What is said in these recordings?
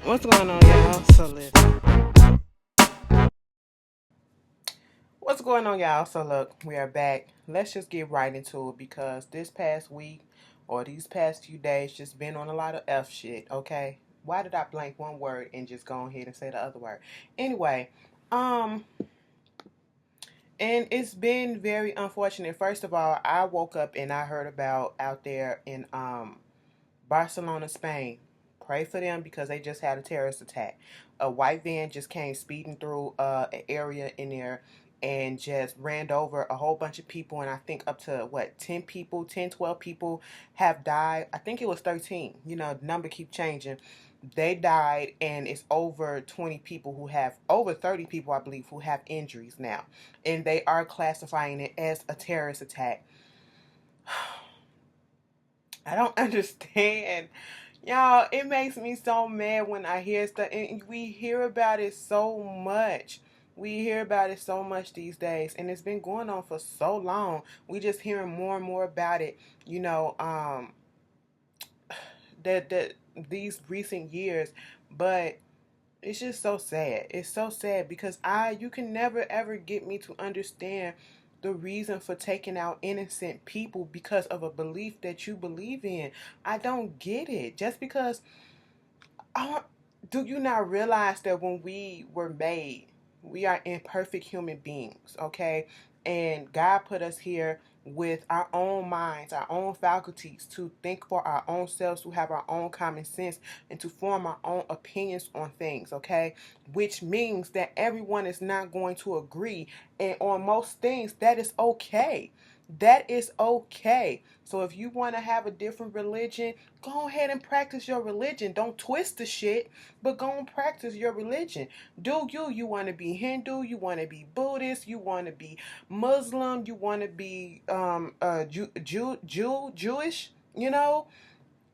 What's going on, y'all? So listen. What's going on, y'all? So look, we are back. Let's just get right into it because this past week or these past few days just been on a lot of F shit, okay? Why did I blank one word and just go ahead and say the other word? Anyway, um, and it's been very unfortunate. First of all, I woke up and I heard about out there in Barcelona, Spain. Pray for them because they just had a terrorist attack. A white van just came speeding through an area in there and just ran over a whole bunch of people. And I think up to, 10 people, 10, 12 people have died. I think it was 13. You know, the number keep changing. They died, and it's over 20 people who have, over 30 people, I believe, who have injuries now. And they are classifying it as a terrorist attack. I don't understand. Y'all, it makes me so mad when I hear stuff. And we hear about it so much. We hear about it so much these days. And it's been going on for so long. We just hearing more and more about it, you know, that these recent years. But it's just so sad. It's so sad because you can never ever get me to understand the reason for taking out innocent people because of a belief that you believe in. I don't get it. Just because do you not realize that when we were made, we are imperfect human beings, okay? And God put us here with our own minds, our own faculties to think for our own selves, to have our own common sense, and to form our own opinions on things, okay? Which means that everyone is not going to agree, and on most things, that is okay. That is okay. So if you want to have a different religion, go ahead and practice your religion. Don't twist the shit, but go and practice your religion. Do you want to be Hindu, you want to be Buddhist, you want to be Muslim, you want to be Jewish, you know?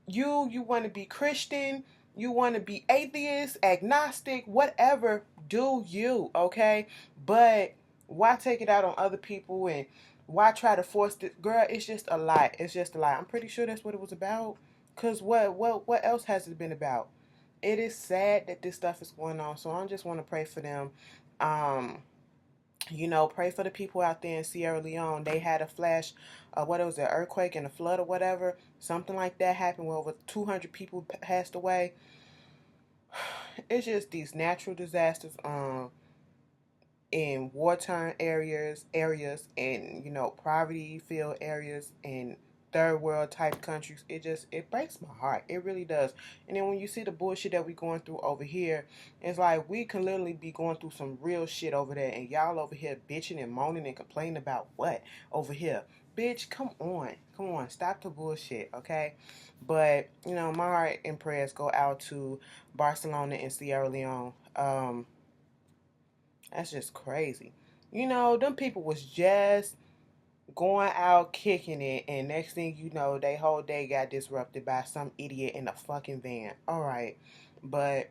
You want to be Christian, you want to be atheist, agnostic, whatever, do you, okay? But why take it out on other people and why try to force this? Girl, it's just a lie. It's just a lie. I'm pretty sure that's what it was about. Cause what else has it been about? It is sad that this stuff is going on. So I just want to pray for them. Um, pray for the people out there in Sierra Leone. They had a flash, what was it, earthquake and a flood or whatever, something like that happened where over 200 people passed away. It's just these natural disasters, in war-torn areas, and poverty-filled areas, and third world type countries. It breaks my heart. It really does. And then when you see the bullshit that we going through over here, it's like we can literally be going through some real shit over there, and y'all over here bitching and moaning and complaining about what over here. Bitch, come on, stop the bullshit, okay? But my heart and prayers go out to Barcelona and Sierra Leone. That's just crazy. Them people was just going out kicking it, and next thing you know, they whole day got disrupted by some idiot in a fucking van. All right, but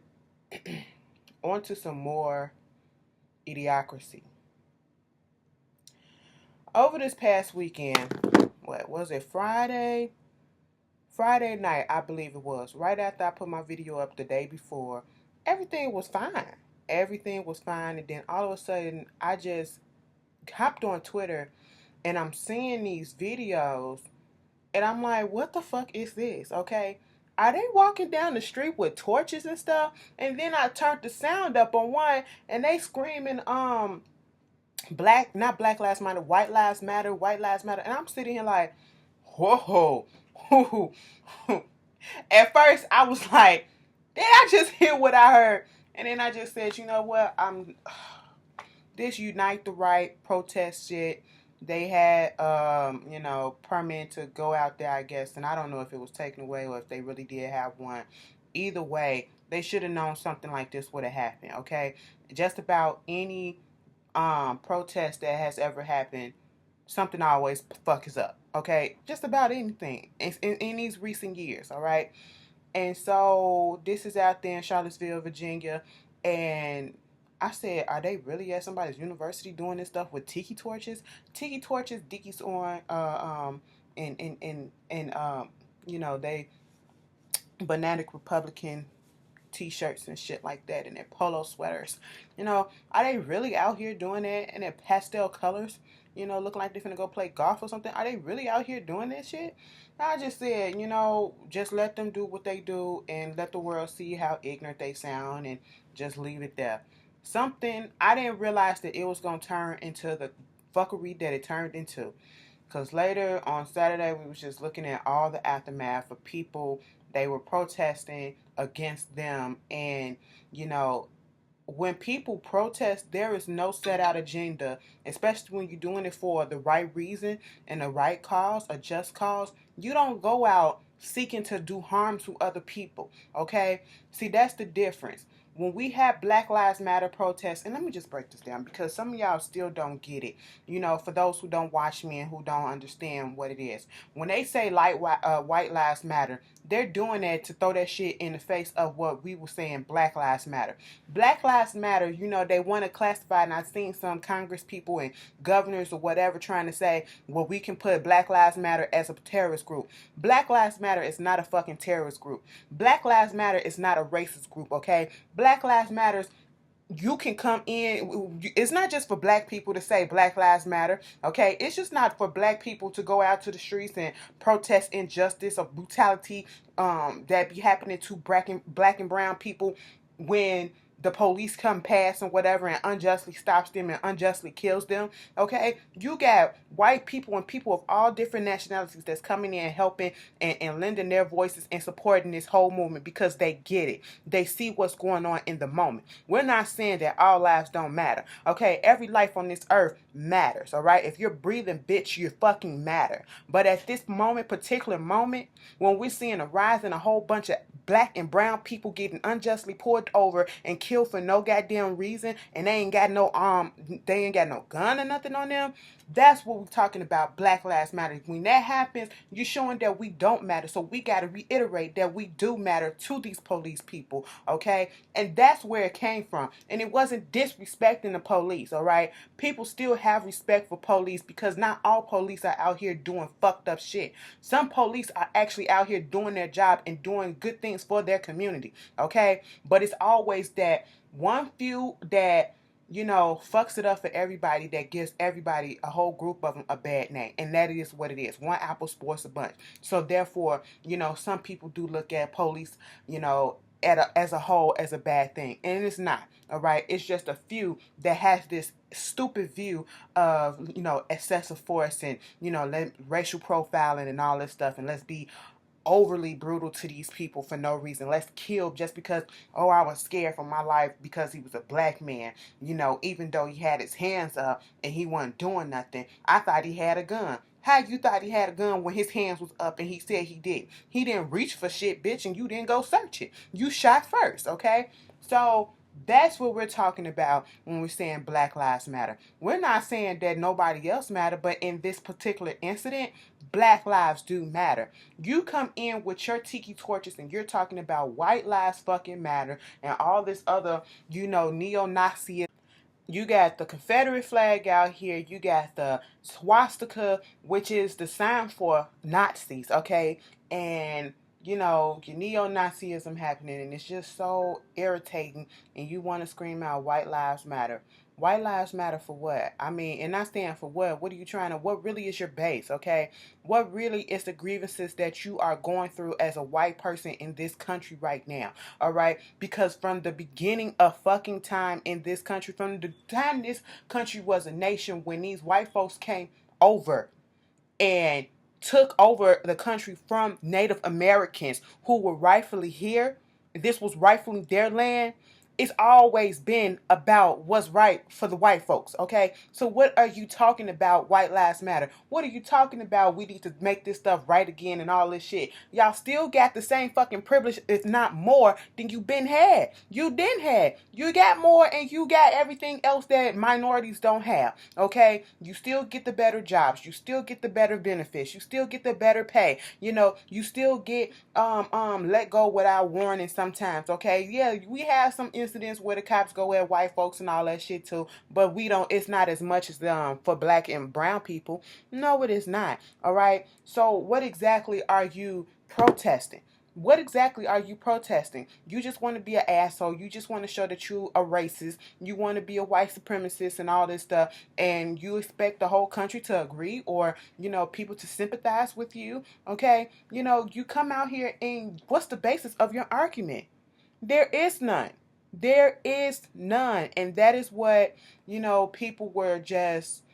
on to some more idiocracy. Over this past weekend, what was it, Friday? Friday night, I believe it was. Right after I put my video up the day before, everything was fine. Everything was fine, and then all of a sudden, I just hopped on Twitter and I'm seeing these videos and I'm like, what the fuck is this? Okay. Are they walking down the street with torches and stuff? And then I turned the sound up on one and they screaming, black, not Black Lives Matter, White Lives Matter, White Lives Matter. And I'm sitting here like, whoa. At first I was like, did I just hear what I heard? And then I just said, you know what? This Unite the Right protest shit. They had, permit to go out there, I guess, and I don't know if it was taken away or if they really did have one. Either way, they should have known something like this would have happened. Okay, just about any protest that has ever happened, something always fucks up. Okay, just about anything in these recent years. All right, and so this is out there in Charlottesville, Virginia, and I said, are they really at somebody's university doing this stuff with tiki torches? Tiki torches, dickies on, and they Banana Republican t-shirts and shit like that and their polo sweaters. You know, are they really out here doing that in their pastel colors? You know, looking like they're finna go play golf or something. Are they really out here doing that shit? I just said, you know, just let them do what they do and let the world see how ignorant they sound and just leave it there. Something I didn't realize that it was gonna turn into the fuckery that it turned into. Because later on Saturday, we was just looking at all the aftermath of people. They were protesting against them. And, you know, when people protest, there is no set out agenda, especially when you're doing it for the right reason and the right cause, a just cause. You don't go out seeking to do harm to other people, okay? See, that's the difference. When we have Black Lives Matter protests, and let me just break this down because some of y'all still don't get it. You know, for those who don't watch me and who don't understand what it is. When they say white lives matter, they're doing that to throw that shit in the face of what we were saying, Black Lives Matter. Black Lives Matter, you know, they want to classify, and I've seen some Congress people and governors or whatever trying to say, well, we can put Black Lives Matter as a terrorist group. Black Lives Matter is not a fucking terrorist group. Black Lives Matter is not a racist group, okay? Black Lives Matter, you can come in. It's not just for black people to say Black Lives Matter, okay? It's just not for black people to go out to the streets and protest injustice or brutality that be happening to black and brown people when the police come past and whatever and unjustly stops them and unjustly kills them, okay? You got white people and people of all different nationalities that's coming in helping and lending their voices and supporting this whole movement because they get it. They see what's going on in the moment. We're not saying that all lives don't matter, okay? Every life on this earth matters, all right? If you're breathing, bitch, you fucking matter. But at this particular moment, when we're seeing a rise in a whole bunch of black and brown people getting unjustly pulled over and killed for no goddamn reason, and they ain't got no gun or nothing on them. That's what we're talking about, Black Lives Matter. When that happens, you're showing that we don't matter. So we got to reiterate that we do matter to these police people, okay? And that's where it came from. And it wasn't disrespecting the police, all right? People still have respect for police because not all police are out here doing fucked up shit. Some police are actually out here doing their job and doing good things for their community, okay? But it's always that one few that, you know, fucks it up for everybody, that gives everybody, a whole group of them, a bad name. And that is what it is. One apple spoils a bunch. So therefore, you know, some people do look at police, you know, as a whole as a bad thing. And it's not, all right? It's just a few that has this stupid view of, you know, excessive force and, you know, racial profiling and all this stuff. And let's be overly brutal to these people for no reason. Let's kill just because, oh, I was scared for my life because he was a black man. You know, even though he had his hands up and he wasn't doing nothing, I thought he had a gun. How you thought he had a gun when his hands was up and he said he did? He didn't reach for shit, bitch, and you didn't go search it. You shot first, okay? So that's what we're talking about when we're saying Black Lives Matter. We're not saying that nobody else matter, but in this particular incident, Black lives do matter. You come in with your tiki torches and you're talking about white lives fucking matter and all this other, you know, neo-Nazi. You got the Confederate flag out here. You got the swastika, which is the sign for Nazis, okay? And, you know, your neo-Nazism happening, and it's just so irritating, and you want to scream out white lives matter. White lives matter for what? I mean, and not stand for what? What are you trying to, what really is your base, okay? What really is the grievances that you are going through as a white person in this country right now, all right? Because from the beginning of fucking time in this country, from the time this country was a nation, when these white folks came over and took over the country from Native Americans who were rightfully here, this was rightfully their land. It's always been about what's right for the white folks, okay? So what are you talking about, white lives matter? What are you talking about, we need to make this stuff right again and all this shit? Y'all still got the same fucking privilege, if not more, than you been had. You been had. You got more and you got everything else that minorities don't have, okay? You still get the better jobs. You still get the better benefits. You still get the better pay. You know, you still get let go without warning sometimes, okay? Yeah, we have some incidents where the cops go at white folks and all that shit too, but we don't, it's not as much as for black and brown people. No, it is not. All right. So what exactly are you protesting? What exactly are you protesting? You just want to be an asshole. You just want to show that you a racist. You want to be a white supremacist and all this stuff. And you expect the whole country to agree or, people to sympathize with you. Okay? You come out here and what's the basis of your argument? There is none. There is none. And that is what, people were just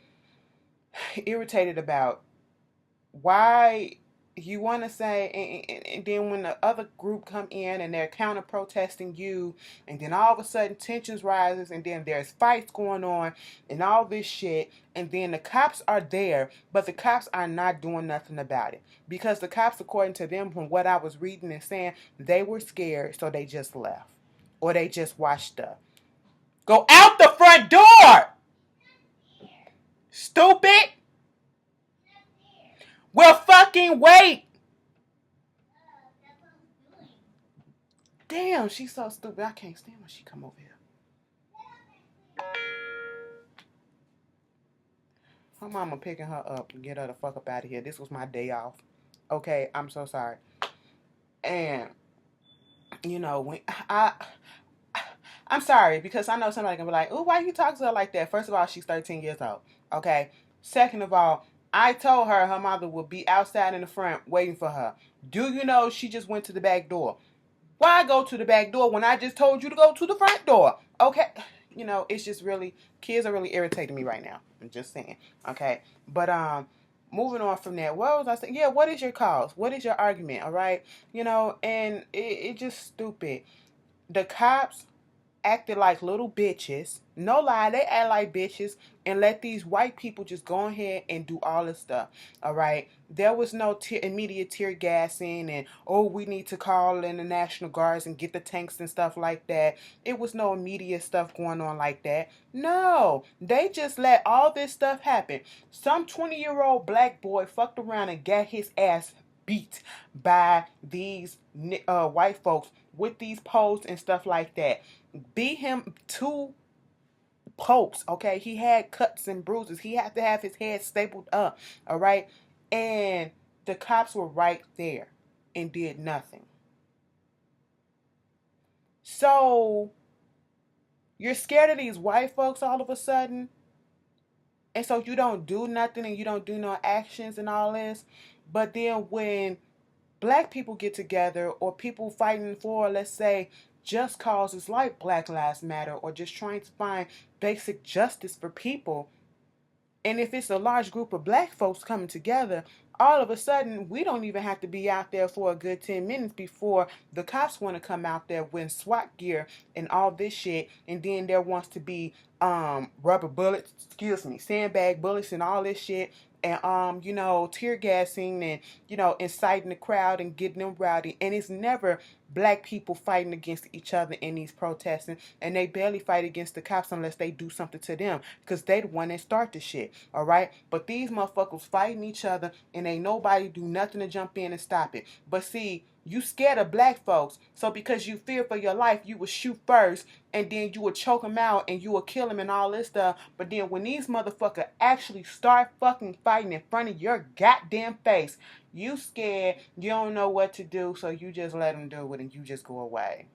irritated about. Why you want to say, and then when the other group come in and they're counter protesting you, and then all of a sudden tensions rises, and then there's fights going on and all this shit, and then the cops are there, but the cops are not doing nothing about it, because the cops, according to them, from what I was reading and saying, they were scared, so they just left, or they just washed up. Go out the front door, stupid. We'll fucking wait. Damn, she's so stupid. I can't stand when she come over here. Her mama picking her up and get her the fuck up out of here. This was my day off. Okay, I'm so sorry. And when I'm sorry, because I know somebody can be like, "Oh, why you talk to her like that?" First of all, she's 13 years old. Okay. Second of all, I told her mother would be outside in the front waiting for her. Do you know she just went to the back door? Why go to the back door when I just told you to go to the front door? Okay. It's just really, kids are really irritating me right now. I'm just saying. Okay. But moving on from that, what was I saying? Yeah, what is your cause? What is your argument? All right. And it just stupid. The cops acted like little bitches. No lie, they act like bitches and let these white people just go ahead and do all this stuff. All right. There was no immediate tear gassing and, oh, we need to call in the National Guards and get the tanks and stuff like that. It was no immediate stuff going on like that. No, they just let all this stuff happen. Some 20-year-old black boy fucked around and got his ass beat by these white folks with these poles and stuff like that. Beat him 2 pokes, okay? He had cuts and bruises. He had to have his head stapled up, all right? And the cops were right there and did nothing. So, you're scared of these white folks all of a sudden, and so you don't do nothing and you don't do no actions and all this. But then when black people get together or people fighting for, let's say, just causes like Black Lives Matter or just trying to find basic justice for people, and if it's a large group of black folks coming together, all of a sudden we don't even have to be out there for a good 10 minutes before the cops want to come out there with SWAT gear and all this shit, and then there wants to be rubber bullets, sandbag bullets and all this shit, and tear gassing and inciting the crowd and getting them rowdy. And it's never black people fighting against each other in these protesting, and they barely fight against the cops unless they do something to them, because they the one that start the shit. All right, but these motherfuckers fighting each other and ain't nobody do nothing to jump in and stop it. But see, you scared of black folks, so because you fear for your life, you will shoot first, and then you will choke them out, and you will kill them and all this stuff. But then when these motherfuckers actually start fucking fighting in front of your goddamn face, you scared, you don't know what to do, so you just let them do it and you just go away.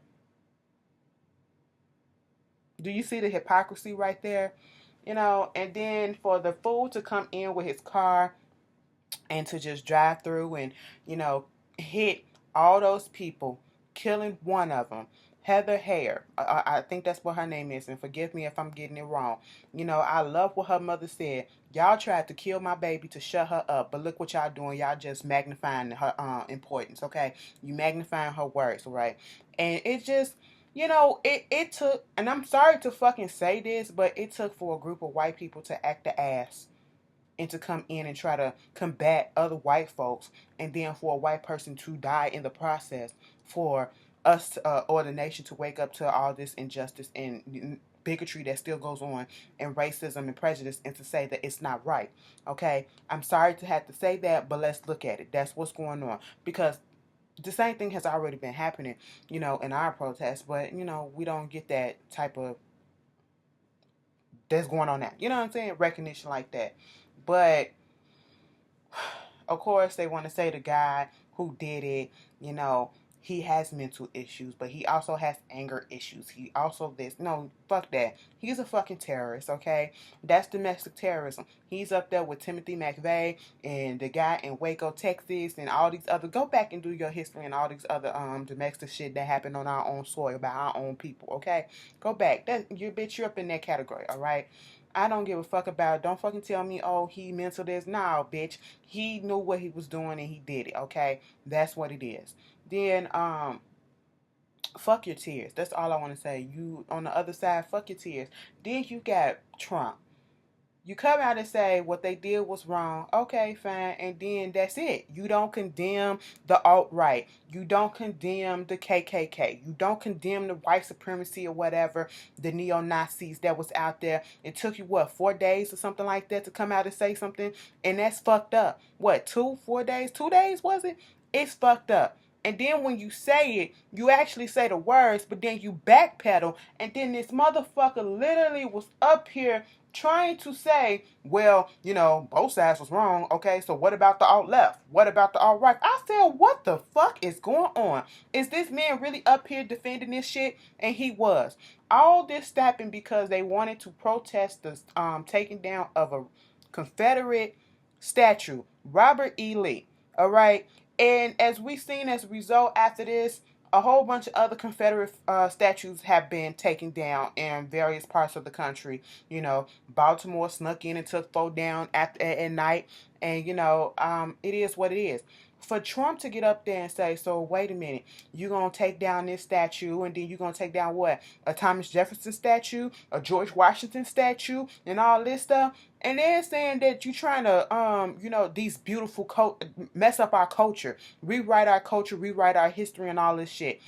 Do you see the hypocrisy right there? And then for the fool to come in with his car and to just drive through and, hit all those people, killing one of them. Heather Hare, I think that's what her name is, and forgive me if I'm getting it wrong. I love what her mother said. Y'all tried to kill my baby to shut her up, but look what y'all doing. Y'all just magnifying her importance, okay? You magnifying her words, right? And it just, it took, and I'm sorry to fucking say this, but it took for a group of white people to act the ass and to come in and try to combat other white folks, and then for a white person to die in the process, for us or the nation to wake up to all this injustice and bigotry that still goes on, and racism and prejudice, and to say that it's not right. Okay, I'm sorry to have to say that, but let's look at it. That's what's going on, because the same thing has already been happening, in our protests, but we don't get that type of that's going on now. You know what I'm saying? Recognition like that. But of course they want to say the guy who did it, he has mental issues, but he also has anger issues. He also this. No, fuck that. He's a fucking terrorist, okay? That's domestic terrorism. He's up there with Timothy McVeigh and the guy in Waco, Texas, and all these other. Go back and do your history and all these other domestic shit that happened on our own soil by our own people, okay? Go back. That you bitch, you're up in that category, all right? I don't give a fuck about it. Don't fucking tell me, oh, he mental this. No, bitch. He knew what he was doing and he did it, okay? That's what it is. Then, fuck your tears. That's all I want to say. You, on the other side, fuck your tears. Then you got Trump. You come out and say what they did was wrong. Okay, fine. And then that's it. You don't condemn the alt-right. You don't condemn the KKK. You don't condemn the white supremacy or whatever, the neo-Nazis that was out there. It took you, what, 4 days or something like that to come out and say something? And that's fucked up. What, 4 days? 2 days, was it? It's fucked up. And then when you say it, you actually say the words, but then you backpedal. And then this motherfucker literally was up here trying to say, well, both sides was wrong. Okay, so what about the alt left? What about the alt right? I said, what the fuck is going on? Is this man really up here defending this shit? And he was. All this happened because they wanted to protest the taking down of a Confederate statue, Robert E. Lee. All right. And as we've seen as a result after this, a whole bunch of other Confederate statues have been taken down in various parts of the country. Baltimore snuck in and took 4 down at night. And, it is what it is. For Trump to get up there and say, so wait a minute, you're going to take down this statue and then you're going to take down what? A Thomas Jefferson statue, a George Washington statue, and all this stuff. And they're saying that you're trying to, these beautiful, mess up our culture, rewrite our culture, rewrite our history and all this shit.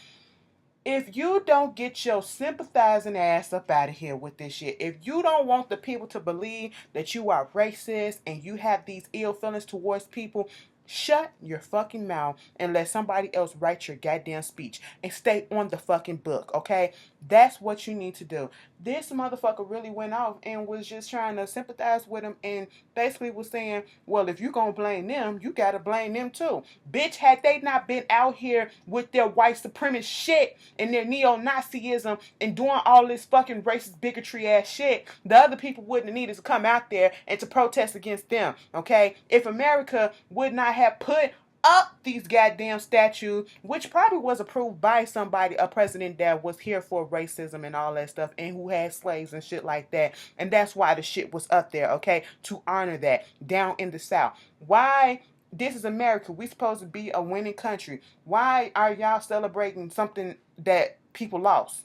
If you don't get your sympathizing ass up out of here with this shit, if you don't want the people to believe that you are racist and you have these ill feelings towards people, shut your fucking mouth and let somebody else write your goddamn speech and stay on the fucking book, okay? That's what you need to do. This motherfucker really went off and was just trying to sympathize with him and basically was saying, well, if you gonna blame them, you gotta blame them too. Bitch, had they not been out here with their white supremacist shit and their neo-Nazism and doing all this fucking racist bigotry ass shit, the other people wouldn't have needed to come out there and to protest against them, okay? If America would not have put up these goddamn statues, which probably was approved by somebody, a president that was here for racism and all that stuff, and who had slaves and shit like that. And that's why the shit was up there, okay? To honor that down in the South. Why? This is America. We supposed to be a winning country. Why are y'all celebrating something that people lost?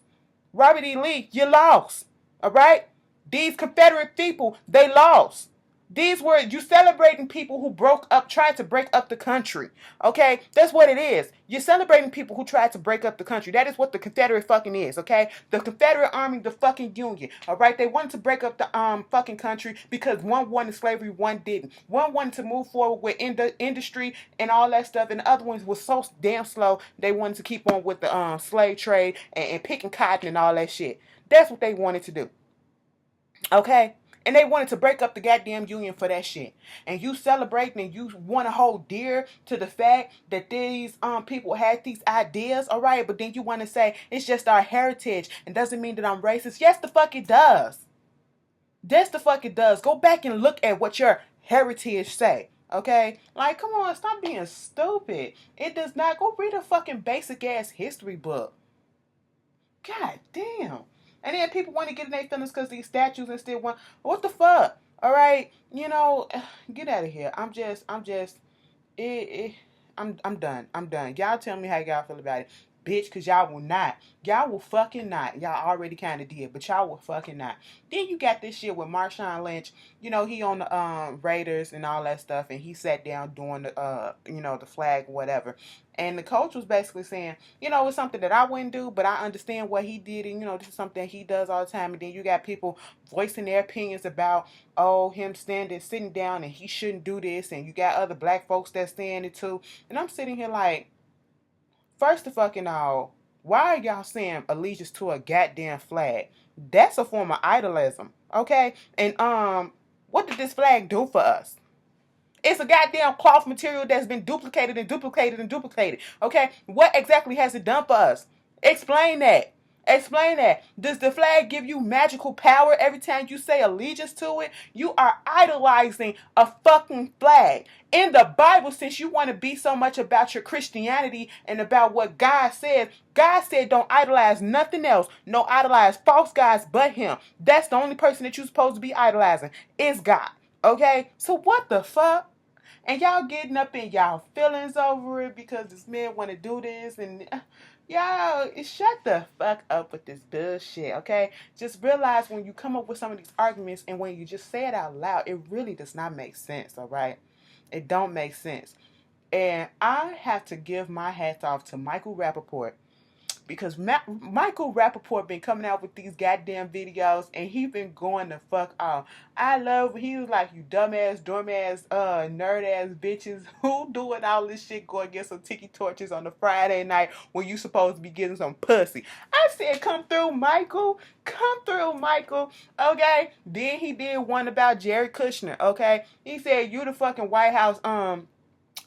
Robert E. Lee, you lost. All right? These Confederate people, they lost. These were, you celebrating people who tried to break up the country. Okay? That's what it is. You're celebrating people who tried to break up the country. That is what the Confederate fucking is, okay? The Confederate Army, the fucking Union. Alright? They wanted to break up the fucking country because one wanted slavery, one didn't. One wanted to move forward with industry and all that stuff, and the other ones was so damn slow, they wanted to keep on with the slave trade and picking cotton and all that shit. That's what they wanted to do. Okay? And they wanted to break up the goddamn union for that shit. And you celebrating and you want to hold dear to the fact that these people had these ideas, all right? But then you want to say it's just our heritage and doesn't mean that I'm racist. Yes, the fuck it does. Yes, the fuck it does. Go back and look at what your heritage say. Okay? Like, come on, stop being stupid. It does not. Go read a fucking basic ass history book. God damn. And then people want to get in their feelings because these statues and still want, what the fuck? All right, get out of here. I'm done. I'm done. Y'all tell me how y'all feel about it. Bitch, because y'all will not. Y'all will fucking not. Y'all already kind of did, but y'all will fucking not. Then you got this shit with Marshawn Lynch. He on the Raiders and all that stuff, and he sat down doing the the flag, whatever. And the coach was basically saying, it's something that I wouldn't do, but I understand what he did, and this is something he does all the time. And then you got people voicing their opinions about, him sitting down, and he shouldn't do this, and you got other black folks that's saying it too. And I'm sitting here like, first of fucking all, why are y'all saying allegiance to a goddamn flag? That's a form of idolism, okay? And what did this flag do for us? It's a goddamn cloth material that's been duplicated and duplicated and duplicated. Okay? What exactly has it done for us? Explain that. Explain that. Does the flag give you magical power every time you say allegiance to it? You are idolizing a fucking flag. In the Bible, since you want to be so much about your Christianity and about what God said don't idolize nothing else. No idolize false gods but him. That's the only person that you're supposed to be idolizing is God. Okay? So what the fuck? And y'all getting up in y'all feelings over it because this man want to do this and y'all shut the fuck up with this bullshit, okay? Just realize when you come up with some of these arguments and when you just say it out loud, it really does not make sense, all right? It don't make sense. And I have to give my hats off to Michael Rappaport because Michael Rappaport been coming out with these goddamn videos and he been going the fuck off. I love, he was like, you dumbass, dormass, nerd ass bitches who doing all this shit going get some tiki torches on a Friday night when you supposed to be getting some pussy. I said, come through, Michael. Come through, Michael. Okay. Then he did one about Jared Kushner. Okay. He said, you the fucking White House,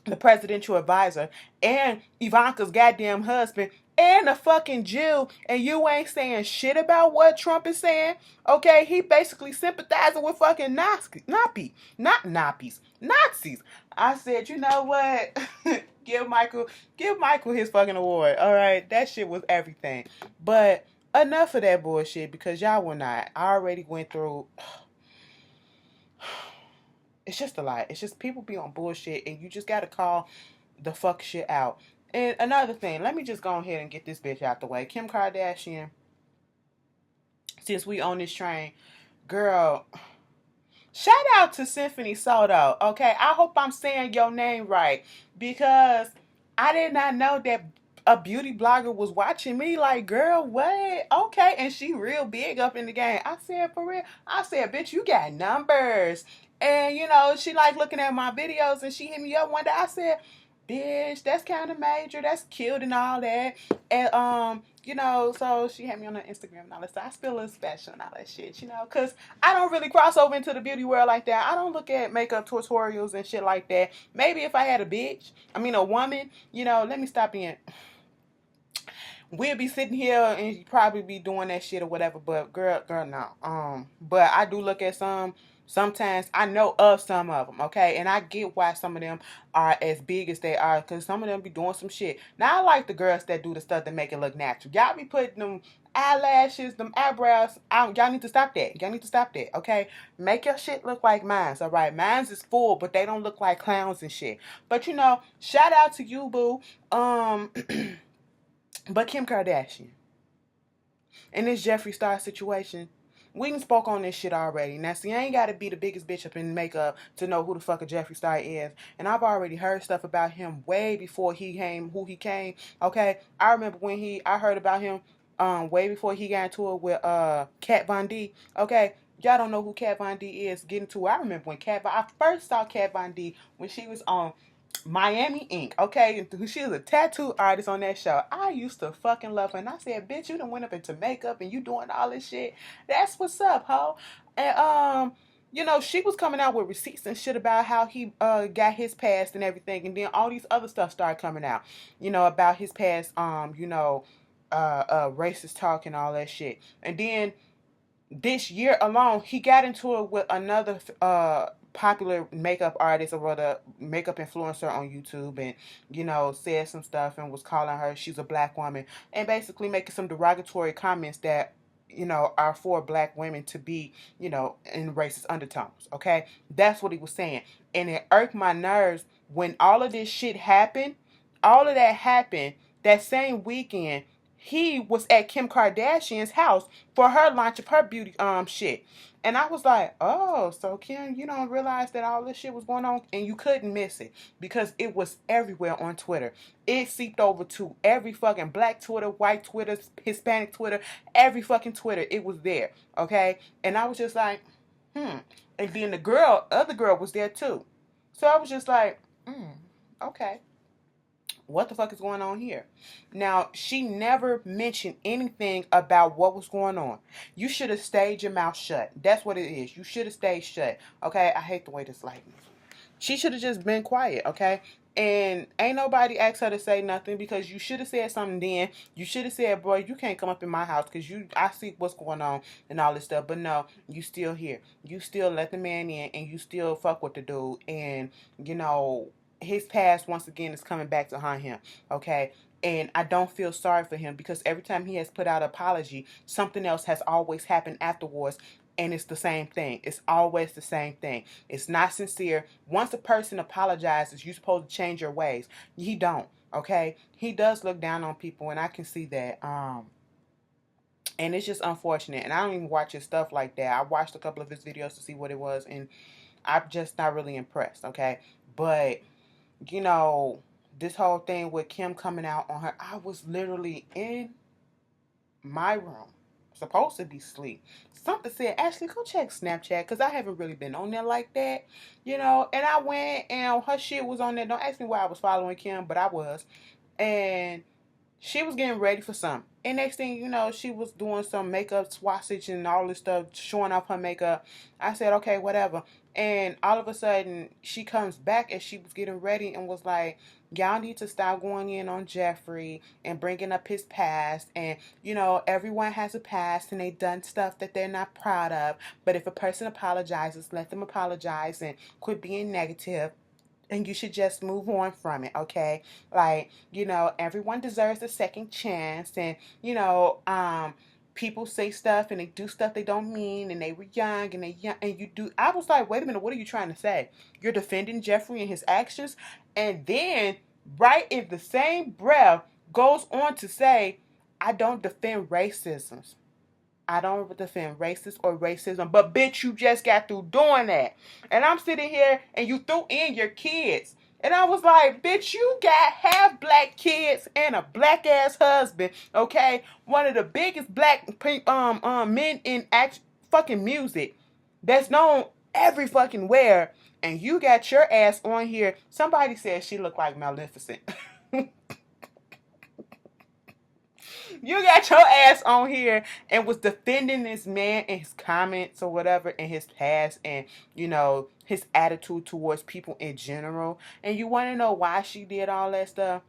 the presidential advisor, and Ivanka's goddamn husband, and a fucking Jew, and you ain't saying shit about what Trump is saying. Okay, he basically sympathizing with fucking Nazis. I said, you know what? give Michael his fucking award. All right, that shit was everything. But enough of that bullshit because y'all will not. I already went through. It's just a lot. It's just people be on bullshit and you just gotta call the fuck shit out. And another thing, let me just go ahead and get this bitch out the way. Kim Kardashian, since we on this train, girl, shout out to Symphony Soto, okay? I hope I'm saying your name right because I did not know that a beauty blogger was watching me like, girl, what? Okay, and she real big up in the game. I said, for real? I said, bitch, you got numbers. And, you know, she like looking at my videos and she hit me up one day. I said, bitch, that's kind of major. That's cute and all that. And, you know, so she had me on her Instagram and all that stuff. I feel a little special and all that shit, you know, because I don't really cross over into the beauty world like that. I don't look at makeup tutorials and shit like that. Maybe if I had a woman, you know, let me stop being... We'll be sitting here and you probably be doing that shit or whatever, but girl, no. But I do look at sometimes I know of some of them, okay? And I get why some of them are as big as they are, because some of them be doing some shit. Now, I like the girls that do the stuff that make it look natural. Y'all be putting them eyelashes, them eyebrows, y'all need to stop that. Y'all need to stop that, okay? Make your shit look like mine's, all right? Mine's is full, but they don't look like clowns and shit. But, you know, shout out to you, boo. But Kim Kardashian and this Jeffree Star situation, we done spoke on this shit already. Now, see, I ain't got to be the biggest bitch up in makeup to know who the fuck a Jeffree Star is. And I've already heard stuff about him way before he came, okay? I remember when I heard about him way before he got into it with Kat Von D, okay? Y'all don't know who Kat Von D is. Get into it. I remember when I first saw Kat Von D when she was on Miami Ink, okay? She was a tattoo artist on that show. I used to fucking love her. And I said, bitch, you done went up into makeup and you doing all this shit. That's what's up, ho. And, you know, she was coming out with receipts and shit about how he got his past and everything. And then all these other stuff started coming out, you know, about his past, you know, racist talk and all that shit. And then this year alone, he got into it with another popular makeup artist or rather makeup influencer on YouTube, and you know, said some stuff and was calling her, she's a black woman, and basically making some derogatory comments that, you know, are for black women to be, you know, in racist undertones. Okay, that's what he was saying, and it irked my nerves when all of this shit happened. All of that happened that same weekend. He was at Kim Kardashian's house for her launch of her beauty shit. And I was like, oh, so Kim, you don't realize that all this shit was going on? And you couldn't miss it because it was everywhere on Twitter. It seeped over to every fucking black Twitter, white Twitter, Hispanic Twitter, every fucking Twitter. It was there, okay? And I was just like, And then the other girl was there too. So I was just like, okay. What the fuck is going on here? Now, she never mentioned anything about what was going on. You should have stayed your mouth shut. That's what it is. You should have stayed shut. Okay? I hate the way this light is. She should have just been quiet, okay? And ain't nobody asked her to say nothing, because you should have said something then. You should have said, "Boy, you can't come up in my house because I see what's going on and all this stuff." But no, you still here. You still let the man in, and you still fuck with the dude. And you know his past once again is coming back to haunt him. Okay. And I don't feel sorry for him, because every time he has put out an apology, something else has always happened afterwards, and it's the same thing. It's always the same thing. It's not sincere. Once a person apologizes, you're supposed to change your ways. He don't. Okay, he does look down on people, and I can see that. And it's just unfortunate. And I don't even watch his stuff like that. I watched a couple of his videos to see what it was, and I'm just not really impressed. Okay, but you know, this whole thing with Kim coming out on her, I was literally in my room, supposed to be asleep. Something said, "Ashley, go check Snapchat," because I haven't really been on there like that, you know. And I went, and her shit was on there. Don't ask me why I was following Kim, but I was. And she was getting ready for something. And next thing you know, she was doing some makeup swatchage and all this stuff, showing off her makeup. I said, okay, whatever. And all of a sudden, she comes back as she was getting ready and was like, "Y'all need to stop going in on Jeffrey and bringing up his past. And, you know, everyone has a past and they done stuff that they're not proud of. But if a person apologizes, let them apologize and quit being negative. And you should just move on from it, okay? Like, you know, everyone deserves a second chance. And, you know, people say stuff and they do stuff they don't mean, and they were young, and they young, and you do." I was like, wait a minute, what are you trying to say? You're defending Jeffrey and his actions, and then right in the same breath goes on to say, "I don't defend racism. I don't defend racist or racism." But bitch, you just got through doing that. And I'm sitting here and you threw in your kids. And I was like, bitch, you got half black kids and a black ass husband, okay? One of the biggest black men in fucking music that's known every fucking where. And you got your ass on here. Somebody said she looked like Maleficent. You got your ass on here and was defending this man and his comments or whatever, and his past, and you know his attitude towards people in general. And you want to know why she did all that stuff?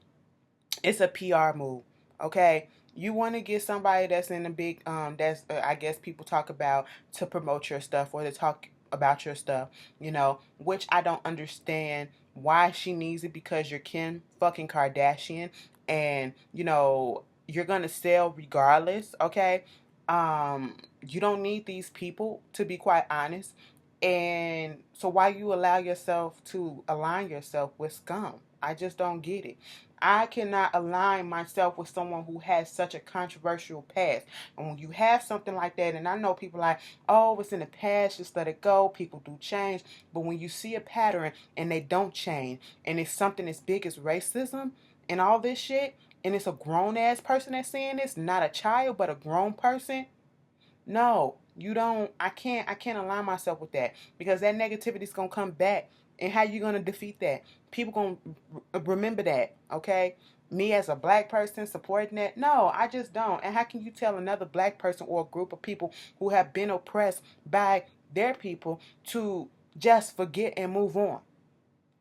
It's a PR move, okay? You want to get somebody that's in a big that's I guess people talk about, to promote your stuff or to talk about your stuff, you know, which I don't understand why she needs it, because you're Kim fucking Kardashian, and you know you're gonna sell regardless, okay? You don't need these people, to be quite honest. And so why you allow yourself to align yourself with scum? I just don't get it. I cannot align myself with someone who has such a controversial past. And when you have something like that, and I know people like, "Oh, it's in the past, just let it go. People do change." But when you see a pattern and they don't change, and it's something as big as racism and all this shit, and it's a grown ass person that's saying this, not a child, but a grown person, no, you don't. I can't align myself with that, because that negativity is gonna come back. And how you gonna defeat that? People gonna remember that, okay? Me as a black person supporting that? No, I just don't. And how can you tell another black person or a group of people who have been oppressed by their people to just forget and move on?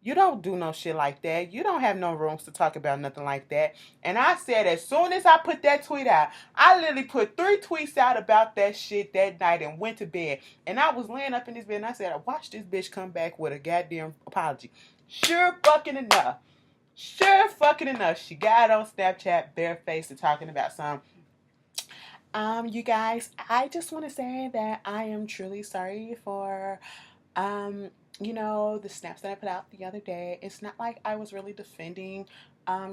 You don't do no shit like that. You don't have no rooms to talk about nothing like that. And I said, as soon as I put that tweet out, I literally put 3 tweets out about that shit that night and went to bed. And I was laying up in this bed and I said, "I watched this bitch come back with a goddamn apology." Sure fucking enough. Sure fucking enough. She got on Snapchat barefaced and talking about some. You guys, I just want to say that I am truly sorry for um, you know, the snaps that I put out the other day. It's not like I was really defending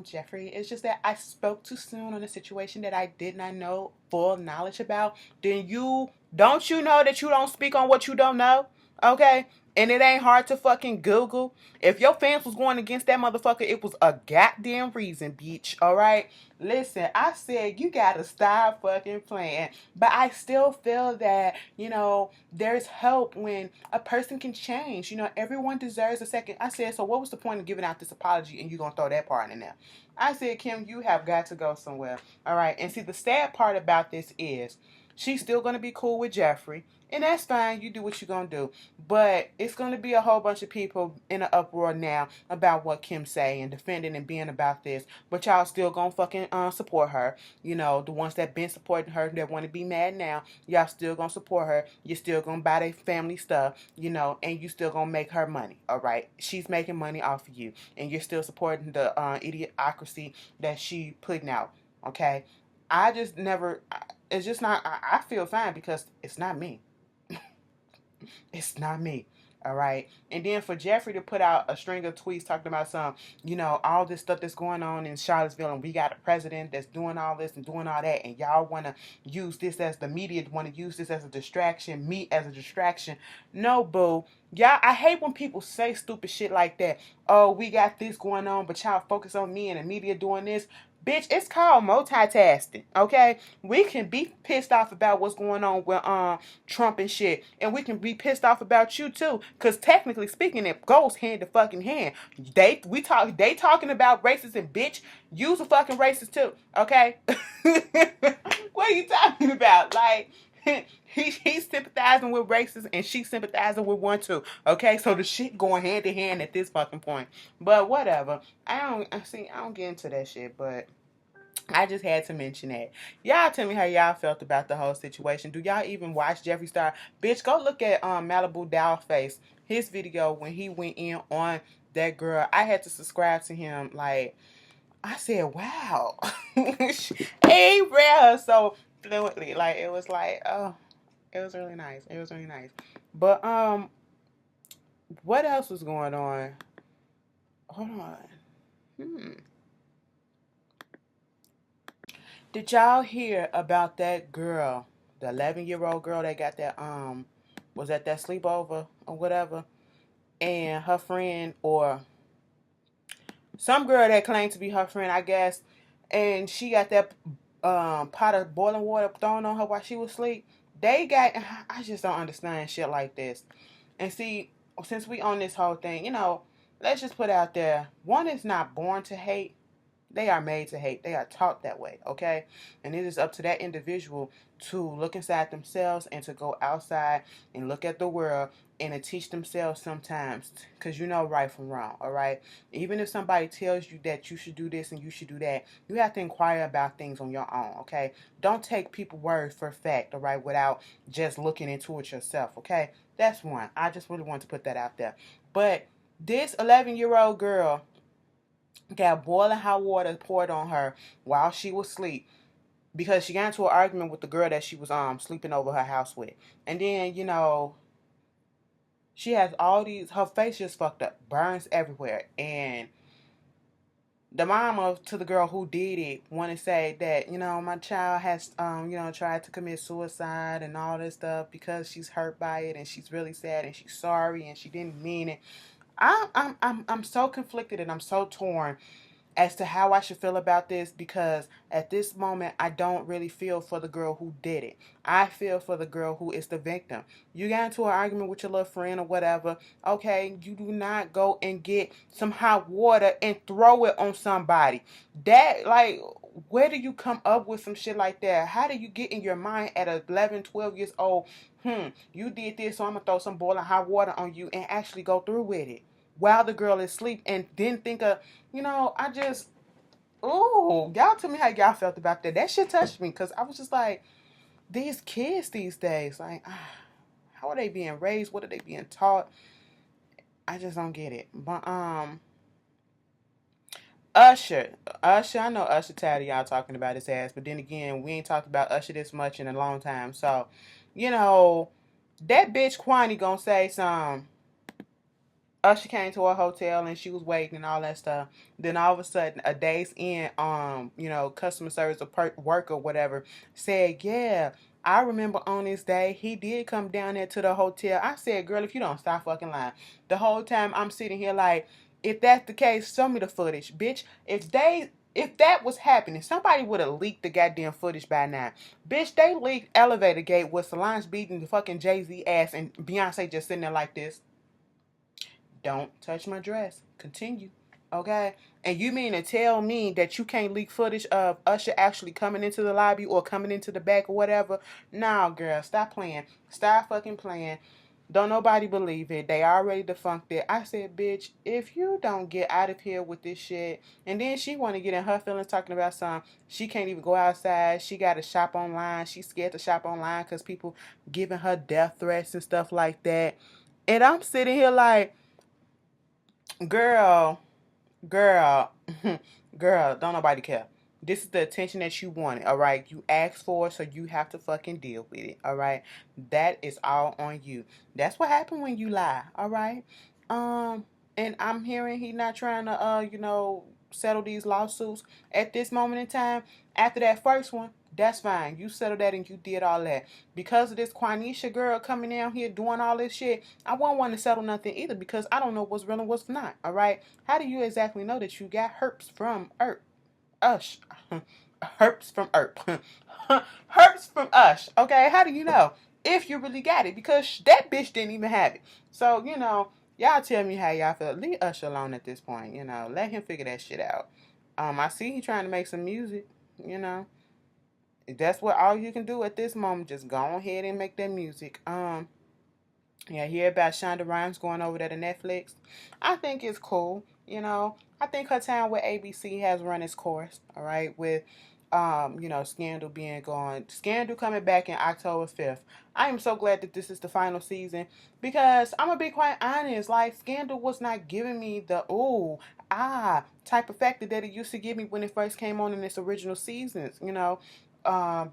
Jeffrey. It's just that I spoke too soon on a situation that I did not know full knowledge about. Then you don't you know that you don't speak on what you don't know? Okay? And it ain't hard to fucking Google. If your fans was going against that motherfucker, it was a goddamn reason, bitch. Alright? Listen, I said you gotta stop fucking playing. But I still feel that, you know, there's hope when a person can change. You know, everyone deserves a second. I said, so what was the point of giving out this apology and you gonna throw that part in there? I said, Kim, you have got to go somewhere. All right. And see, the sad part about this is She's still gonna be cool with Jeffrey. And that's fine. You do what you're gonna do. But it's gonna be a whole bunch of people in an uproar now about what Kim say and defending and being about this. But y'all still gonna fucking support her. You know, the ones that been supporting her that want to be mad now, y'all still gonna support her. You're still gonna buy their family stuff, you know, and you still gonna make her money. All right, she's making money off of you, and you're still supporting the idiocracy that she putting out. Okay, I just never. It's just not. I feel fine because it's not me. It's not me. All right. And then for Jeffrey to put out a string of tweets talking about some, you know, all this stuff that's going on in Charlottesville, and we got a president that's doing all this and doing all that, and y'all want to use this as the media want to use this as a distraction, me as a distraction. No, boo. Y'all, I hate when people say stupid shit like that. Oh, we got this going on, but y'all focus on me and the media doing this. Bitch, it's called multitasking, okay? We can be pissed off about what's going on with Trump and shit, and we can be pissed off about you too, cause technically speaking, it goes hand to fucking hand. They talking about racism, bitch. You's a fucking racist too, okay? What are you talking about? Like, he's sympathizing with racists and she's sympathizing with one too. Okay, so the shit going hand in hand at this fucking point. But whatever. I don't get into that shit, but I just had to mention that. Y'all tell me how y'all felt about the whole situation. Do y'all even watch Jeffree Star? Bitch, go look at Malibu Dollface. His video when he went in on that girl. I had to subscribe to him. Like, I said, wow. Hey, real so fluently. Like, it was like, oh, it was really nice. It was really nice. But what else was going on? Hold on. Did y'all hear about that girl, the 11-year-old girl that got that was at that sleepover or whatever, and her friend or some girl that claimed to be her friend, I guess, and she got that pot of boiling water thrown on her while she was asleep. They got, I just don't understand shit like this. And see, since we on this whole thing, you know, let's just put out there, one is not born to hate. They are made to hate. They are taught that way, okay? And it is up to that individual to look inside themselves and to go outside and look at the world and to teach themselves sometimes, because you know right from wrong, all right? Even if somebody tells you that you should do this and you should do that, you have to inquire about things on your own, okay? Don't take people's words for fact, all right, without just looking into it yourself, okay? That's one. I just really want to put that out there. But this 11-year-old girl got boiling hot water poured on her while she was asleep because she got into an argument with the girl that she was sleeping over her house with. And then, you know, she has all these, her face just fucked up, burns everywhere. And the mama to the girl who did it want to say that, you know, my child has, you know, tried to commit suicide and all this stuff because she's hurt by it and she's really sad and she's sorry and she didn't mean it. I'm so conflicted and I'm so torn as to how I should feel about this, because at this moment I don't really feel for the girl who did it. I feel for the girl who is the victim. You got into an argument with your little friend or whatever. Okay, you do not go and get some hot water and throw it on somebody. That, like, where do you come up with some shit like that? How do you get in your mind at 11, 12 years old, you did this, so I'm going to throw some boiling hot water on you, and actually go through with it while the girl is asleep and then think of, you know, ooh, y'all tell me how y'all felt about that. That shit touched me because I was just like, these kids these days, like, how are they being raised? What are they being taught? I just don't get it. But, Usher, I know Usher tired of y'all talking about his ass, but then again, we ain't talked about Usher this much in a long time. So, you know, that bitch Kwani gonna say some. Usher came to a hotel and she was waiting and all that stuff. Then all of a sudden, a day's in, you know, customer service or work or whatever said, yeah, I remember on this day he did come down there to the hotel. I said, girl, if you don't stop fucking lying, the whole time I'm sitting here like, if that's the case, show me the footage, bitch. If that was happening, somebody would have leaked the goddamn footage by now. Bitch, they leaked Elevator Gate with Solange beating the fucking Jay-Z ass and Beyonce just sitting there like this. Don't touch my dress. Continue. Okay? And you mean to tell me that you can't leak footage of Usher actually coming into the lobby or coming into the back or whatever? No, girl, stop playing. Stop fucking playing. Don't nobody believe it. They already defunct it. I said, bitch, if you don't get out of here with this shit, and then she want to get in her feelings talking about some, she can't even go outside. She got to shop online. She's scared to shop online because people giving her death threats and stuff like that. And I'm sitting here like, girl, girl, girl, don't nobody care. This is the attention that you wanted, all right? You asked for it, so you have to fucking deal with it, all right? That is all on you. That's what happened when you lie, all right? Um, and I'm hearing he not trying to, settle these lawsuits at this moment in time. After that first one, that's fine. You settled that and you did all that. Because of this Quanisha girl coming down here doing all this shit, I won't want to settle nothing either because I don't know what's real and what's not, all right? How do you exactly know that you got herpes from Ush? Herpes from herpes from Ush, okay? How do you know? If you really got it, because that bitch didn't even have it. So, y'all tell me how y'all feel. Leave Usher alone at this point, Let him figure that shit out. I see he trying to make some music, you know. That's what all you can do at this moment. Just go ahead and make that music. Yeah, hear about Shonda Rhimes going over there to Netflix. I think it's cool. I think her time with ABC has run its course. All right, with Scandal being gone, Scandal coming back in October 5th. I am so glad that this is the final season because I'm gonna be quite honest. Like Scandal was not giving me the ooh type of factor that it used to give me when it first came on in its original seasons.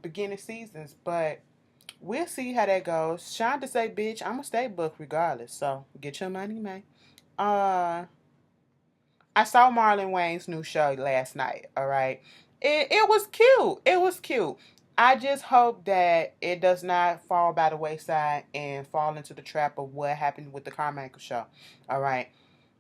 Beginning seasons, but we'll see how that goes. Shonda say, bitch, I'm going to stay booked regardless. So, get your money, man. Uh, I saw Marlon Wayne's new show last night, all right? It was cute. It was cute. I just hope that it does not fall by the wayside and fall into the trap of what happened with the Carmichael show, all right?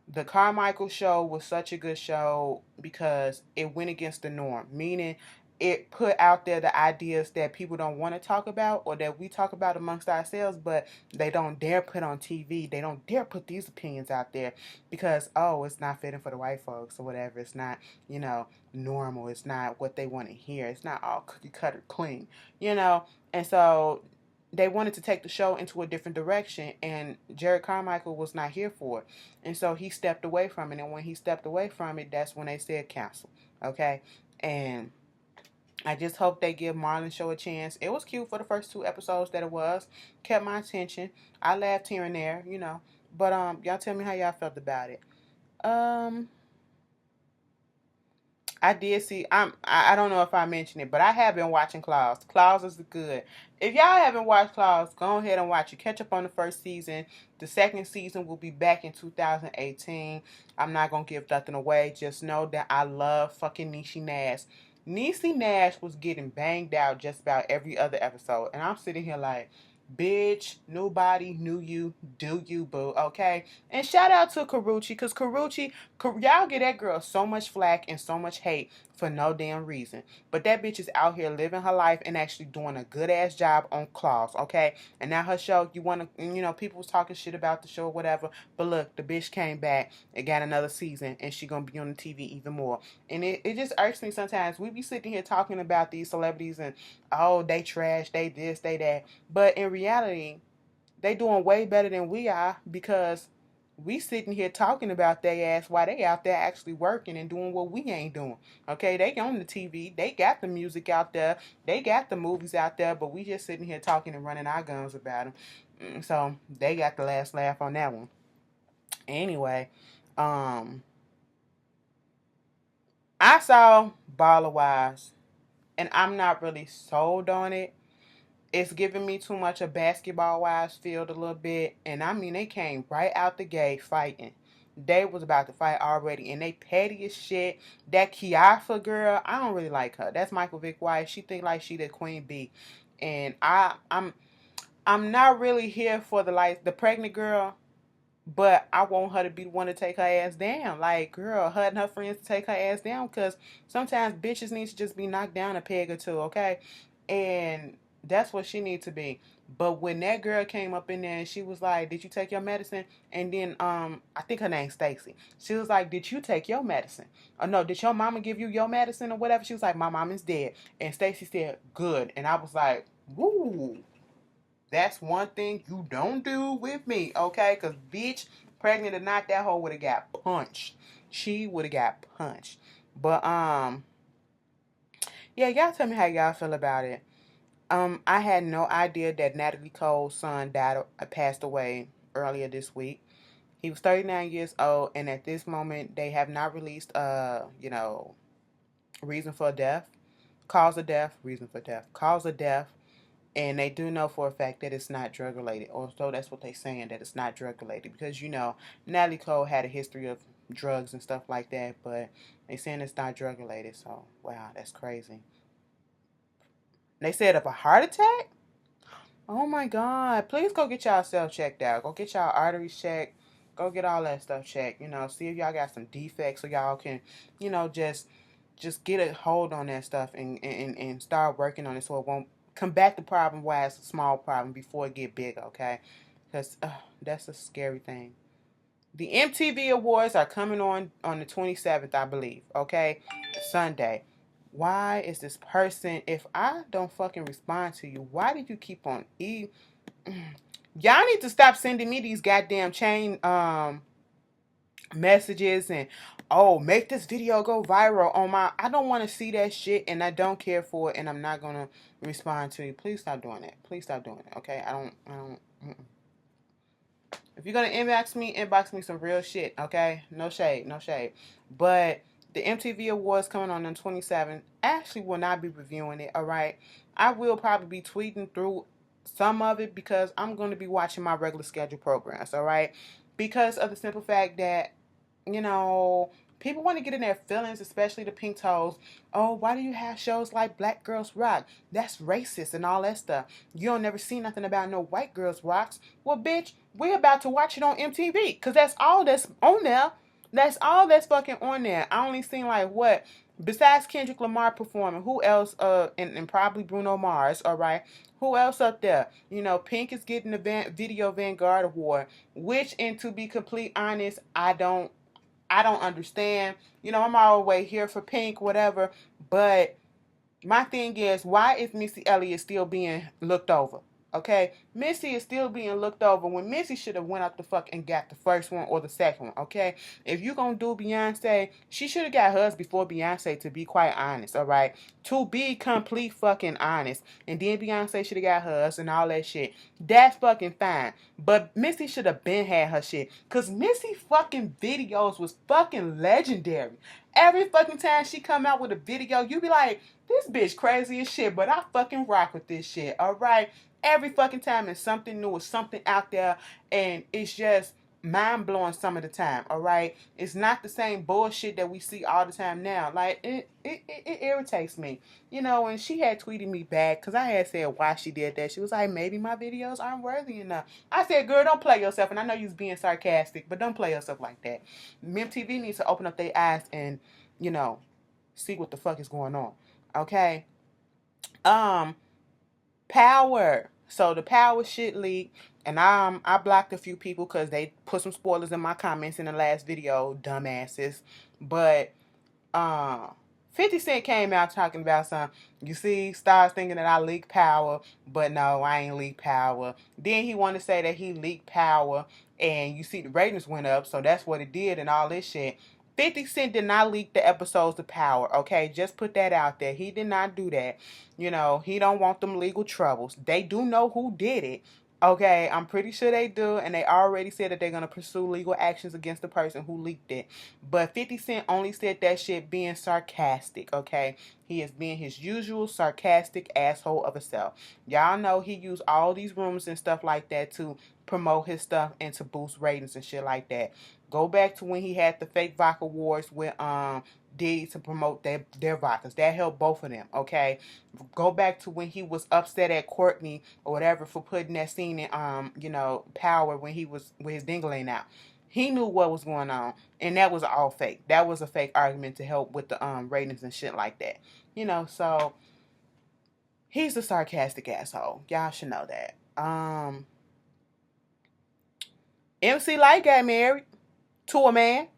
The Carmichael show was such a good show because it went against the norm, meaning it put out there the ideas that people don't want to talk about or that we talk about amongst ourselves, but they don't dare put on TV. They don't dare put these opinions out there because, oh, it's not fitting for the white folks or whatever. It's not, normal. It's not what they want to hear. It's not all cookie cutter clean, And so they wanted to take the show into a different direction, and Jared Carmichael was not here for it. And so he stepped away from it. And when he stepped away from it, that's when they said cancel. Okay? And I just hope they give Marlon show a chance. It was cute for the first two episodes that it was. Kept my attention. I laughed here and there, But y'all tell me how y'all felt about it. I did see. I don't know if I mentioned it, but I have been watching Claws. Claws is good. If y'all haven't watched Claws, go ahead and watch it. Catch up on the first season. The second season will be back in 2018. I'm not gonna give nothing away. Just know that I love fucking Niecy Nash. Niecy Nash was getting banged out just about every other episode, and I'm sitting here like, bitch, nobody knew you. Do you, boo? Okay. And shout out to Karuchi, because Karuchi, y'all get that girl so much flack and so much hate for no damn reason. But that bitch is out here living her life and actually doing a good ass job on Claws, okay? And now her show, you want to, people was talking shit about the show or whatever. But look, the bitch came back and got another season, and she gonna be on the TV even more. And it just irks me sometimes. We be sitting here talking about these celebrities and, oh, they trash, they this, they that. But in reality, they doing way better than we are because we sitting here talking about their ass while they out there actually working and doing what we ain't doing. Okay, they on the TV, they got the music out there, they got the movies out there, but we just sitting here talking and running our guns about them. So they got the last laugh on that one. Anyway, I saw Baller Wise, and I'm not really sold on it. It's giving me too much a Basketball Wives field a little bit. And I mean, they came right out the gate fighting. They was about to fight already. And they petty as shit. That Kiafa girl, I don't really like her. That's Michael Vick wife. She think like she the queen bee. And I'm not really here for the pregnant girl. But I want her to be the one to take her ass down. Like, girl, her and her friends to take her ass down. Because sometimes bitches need to just be knocked down a peg or two, okay? And That's what she needs to be. But when that girl came up in there and she was like, "Did you take your medicine?" And then I think her name's Stacy. She was like, "Did you take your medicine? Or no, did your mama give you your medicine or whatever?" She was like, "My mom is dead." And Stacy said, "Good." And I was like, "Woo. That's one thing you don't do with me, okay? Because, bitch, pregnant or not, that hoe would have got punched. She would have got punched." But, yeah, y'all tell me how y'all feel about it. I had no idea that Natalie Cole's son passed away earlier this week. He was 39 years old, and at this moment, they have not released, reason for death, cause of death, reason for death, cause of death. And they do know for a fact that it's not drug related. Or so that's what they're saying, that it's not drug related. Because, Natalie Cole had a history of drugs and stuff like that. But they saying it's not drug related. So, wow, that's crazy. They said of a heart attack? Oh my God. Please go get y'all checked out. Go get y'all arteries checked. Go get all that stuff checked. See if y'all got some defects so y'all can, just get a hold on that stuff and start working on it so it won't combat the problem while it's a small problem before it get big, okay? Because that's a scary thing. The MTV Awards are coming on the 27th, I believe, okay? Sunday. Why is this person, if I don't fucking respond to you, why did you keep on Y'all need to stop sending me these goddamn chain messages and, oh, make this video go viral on my, I don't want to see that shit and I don't care for it and I'm not gonna respond to you. Please stop doing that. Please stop doing it. Okay? I don't If you're gonna inbox me some real shit, okay? No shade, no shade. But the MTV Awards coming on 27th. Actually will not be reviewing it, alright? I will probably be tweeting through some of it because I'm gonna be watching my regular scheduled programs, alright? Because of the simple fact that, you know, people want to get in their feelings, especially the pink toes. Oh, why do you have shows like Black Girls Rock? That's racist and all that stuff. You don't never see nothing about no white girls rocks. Well, bitch, we're about to watch it on MTV because that's all that's on there. That's all that's fucking on there. I only seen like what? Besides Kendrick Lamar performing, who else? And probably Bruno Mars, all right? Who else up there? Pink is getting the Video Vanguard Award, which, and to be complete honest, I don't understand. I'm all the way here for Pink, whatever. But my thing is, why is Missy Elliott still being looked over? Okay, Missy is still being looked over when Missy should have went up the fuck and got the first one or the second one. Okay, if you gonna do Beyonce, she should have got hers before Beyonce. To be quite honest, all right. To be complete fucking honest, and then Beyonce should have got hers and all that shit. That's fucking fine. But Missy should have been had her shit, cause Missy fucking videos was fucking legendary. Every fucking time she come out with a video, you be like, this bitch crazy as shit, but I fucking rock with this shit, alright? Every fucking time it's something new or something out there, and it's just mind blowing some of the time, alright? It's not the same bullshit that we see all the time now. Like, it irritates me. And she had tweeted me back, because I had said why she did that. She was like, maybe my videos aren't worthy enough. I said, girl, don't play yourself, and I know you was being sarcastic, but don't play yourself like that. MTV needs to open up their eyes and, see what the fuck is going on. Okay? Power. So the Power shit leaked, and I blocked a few people because they put some spoilers in my comments in the last video, dumbasses. But 50 Cent came out talking about something. You see, Stars thinking that I leaked Power, but no, I ain't leaked Power. Then he wanted to say that he leaked Power, and you see the ratings went up, so that's what it did and all this shit. 50 Cent did not leak the episodes of Power, okay? Just put that out there. He did not do that. He don't want them legal troubles. They do know who did it. Okay, I'm pretty sure they do, and they already said that they're going to pursue legal actions against the person who leaked it. But 50 Cent only said that shit being sarcastic, okay? He is being his usual sarcastic asshole of a self. Y'all know he used all these rumors and stuff like that to promote his stuff and to boost ratings and shit like that. Go back to when he had the fake vodka wars with Diddy to promote their vodkas. That helped both of them, okay? Go back to when he was upset at Courtney or whatever for putting that scene in Power when he was with his dingling out. He knew what was going on, and that was all fake. That was a fake argument to help with the ratings and shit like that. So He's a sarcastic asshole. Y'all should know that. MC Light got married to a man.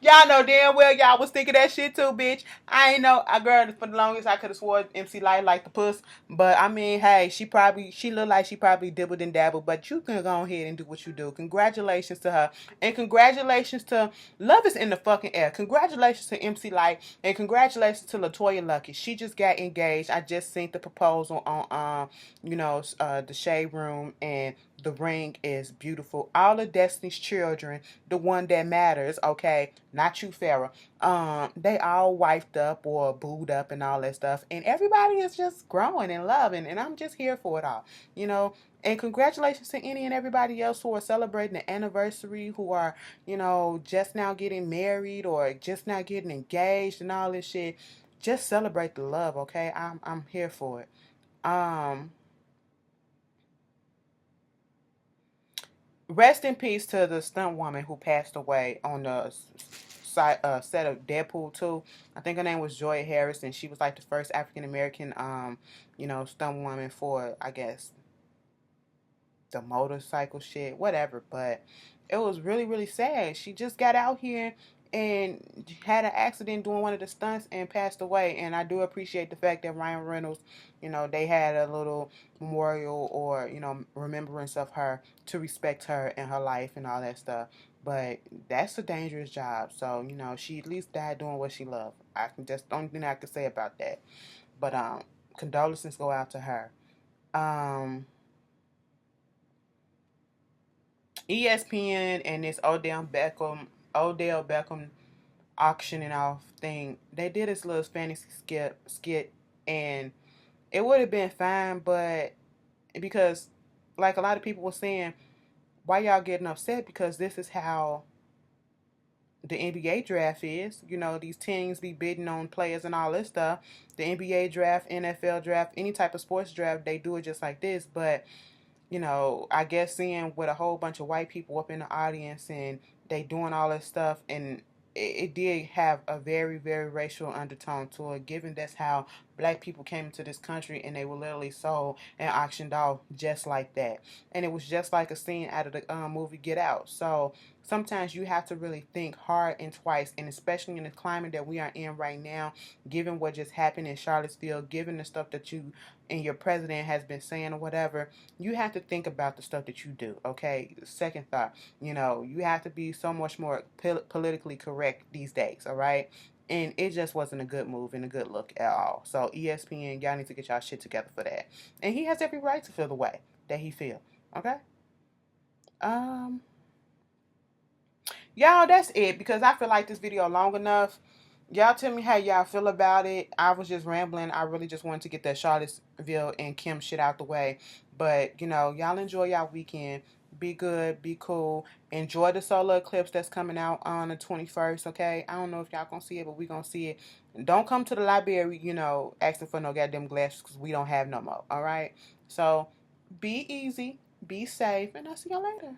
Y'all know damn well y'all was thinking that shit too, bitch. I ain't know. I girl for the longest I could have swore MC Light like the puss, but I mean, hey, she looked like she probably dibbled and dabbled, but you can go ahead and do what you do. Congratulations to her, and congratulations to Love is in the fucking air. Congratulations to MC Light, and congratulations to Latoya Lucky. She just got engaged. I just seen the proposal on the Shade Room, and the ring is beautiful. All of Destiny's Children, the one that matters, okay, not you, Farrah. They all wifed up or booed up and all that stuff, and everybody is just growing and loving, and I'm just here for it all, you know. And congratulations to any and everybody else who are celebrating the anniversary, who are, just now getting married or just now getting engaged and all this shit. Just celebrate the love, okay? I'm here for it. Um, Rest in peace to the stunt woman who passed away on the set of Deadpool 2. I think her name was Joy Harris, and she was like the first African American, stunt woman for, I guess, the motorcycle shit, whatever. But it was really, really sad. She just got out here and had an accident doing one of the stunts and passed away. And I do appreciate the fact that Ryan Reynolds, they had a little memorial or, remembrance of her to respect her and her life and all that stuff. But that's a dangerous job. So, she at least died doing what she loved. That's the only thing I could say about that. But condolences go out to her. ESPN and this Odell Beckham auctioning off thing, they did this little fantasy skit, and it would have been fine, but because, like a lot of people were saying, why y'all getting upset? Because this is how the NBA draft is. These teams be bidding on players and all this stuff. The NBA draft, NFL draft, any type of sports draft, they do it just like this, but I guess seeing with a whole bunch of white people up in the audience and they doing all this stuff, and it did have a very, very racial undertone to it, given that's how black people came into this country and they were literally sold and auctioned off just like that. And it was just like a scene out of the movie Get Out. So sometimes you have to really think hard and twice, and especially in the climate that we are in right now, given what just happened in Charlottesville, given the stuff that you and your president has been saying or whatever, you have to think about the stuff that you do, okay? Second thought, you have to be so much more politically correct these days, all right? And it just wasn't a good move and a good look at all. So ESPN, y'all need to get y'all shit together for that. And he has every right to feel the way that he feel, okay? Um, Y'all, that's it, because I feel like this video long enough. Y'all tell me how y'all feel about it. I was just rambling. I really just wanted to get that Charlottesville and Kim shit out the way. But, y'all enjoy y'all weekend. Be good. Be cool. Enjoy the solar eclipse that's coming out on the 21st, okay? I don't know if y'all gonna see it, but we gonna see it. Don't come to the library, asking for no goddamn glasses, because we don't have no more, all right? So, be easy. Be safe. And I'll see y'all later.